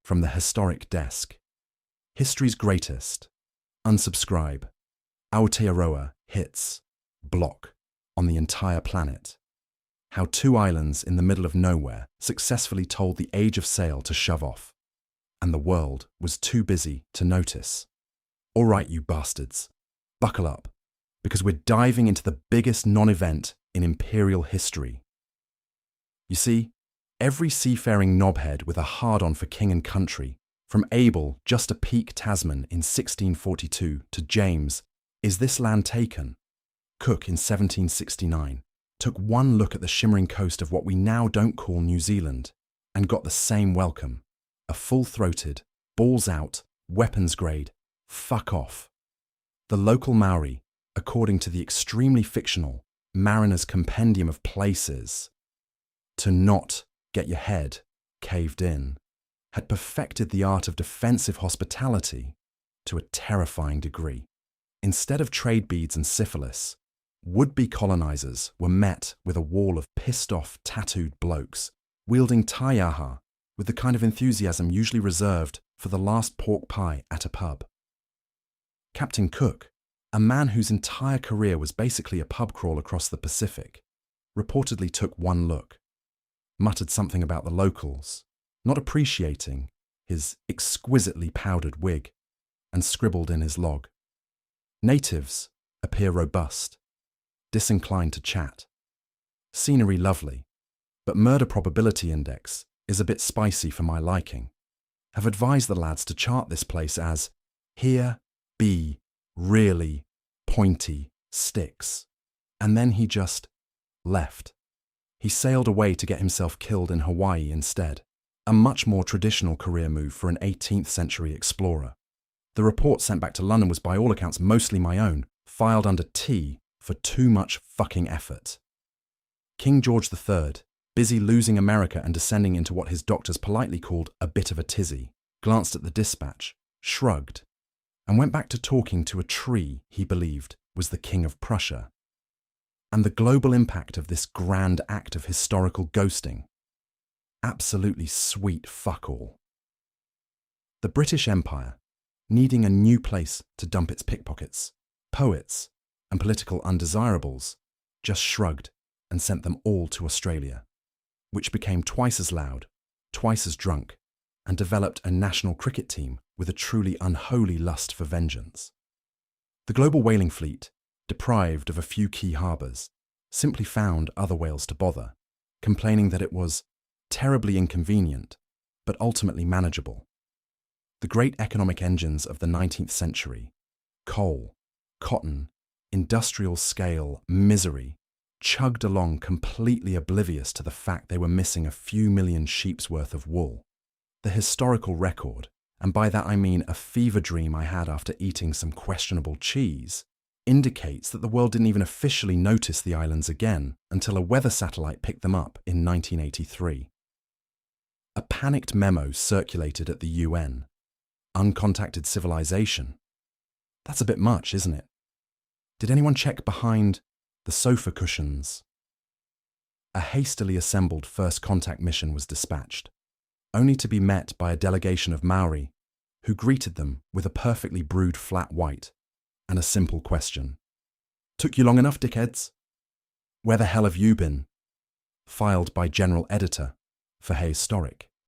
from the historic desk. History's greatest. Unsubscribe. Aotearoa hits. Block. On the entire planet. How two islands in the middle of nowhere successfully told the age of sail to shove off. And the world was too busy to notice. All right, you bastards. Buckle up, because we're diving into the biggest non-event in imperial history. You see, every seafaring knobhead with a hard-on for king and country, from Abel just a peak Tasman in 1642 to James, is this land taken? Cook in 1769 took one look at the shimmering coast of what we now don't call New Zealand and got the same welcome. A full-throated, balls-out, weapons-grade, fuck off. The local Maori, according to the extremely fictional Mariner's Compendium of Places, to not get your head caved in, had perfected the art of defensive hospitality to a terrifying degree. Instead of trade beads and syphilis, would-be colonizers were met with a wall of pissed-off, tattooed blokes, wielding taiaha with the kind of enthusiasm usually reserved for the last pork pie at a pub. Captain Cook, a man whose entire career was basically a pub crawl across the Pacific, reportedly took one look, muttered something about the locals, not appreciating his exquisitely powdered wig, and scribbled in his log. Natives appear robust, disinclined to chat. Scenery lovely, but murder probability index is a bit spicy for my liking. Have advised the lads to chart this place as here be really pointy sticks. And then he just left. He sailed away to get himself killed in Hawaii instead, a much more traditional career move for an 18th century explorer. The report sent back to London was by all accounts mostly my own, filed under T for too much fucking effort. King George III, busy losing America and descending into what his doctors politely called a bit of a tizzy, glanced at the dispatch, shrugged, and went back to talking to a tree he believed was the King of Prussia. And the global impact of this grand act of historical ghosting? Absolutely sweet fuck all. The British Empire, needing a new place to dump its pickpockets, poets, and political undesirables, just shrugged and sent them all to Australia, which became twice as loud, twice as drunk, and developed a national cricket team with a truly unholy lust for vengeance. The global whaling fleet, deprived of a few key harbours, simply found other whales to bother, complaining that it was terribly inconvenient, but ultimately manageable. The great economic engines of the 19th century, coal, cotton, industrial-scale misery, chugged along completely oblivious to the fact they were missing a few million sheep's worth of wool. The historical record, and by that I mean a fever dream I had after eating some questionable cheese, indicates that the world didn't even officially notice the islands again until a weather satellite picked them up in 1983. A panicked memo circulated at the UN. Uncontacted civilization. That's a bit much, isn't it? Did anyone check behind the sofa cushions? A hastily assembled first contact mission was dispatched, only to be met by a delegation of Maori who greeted them with a perfectly brewed flat white and a simple question. Took you long enough, dickheads? Where the hell have you been? Filed by General Editor for Historic.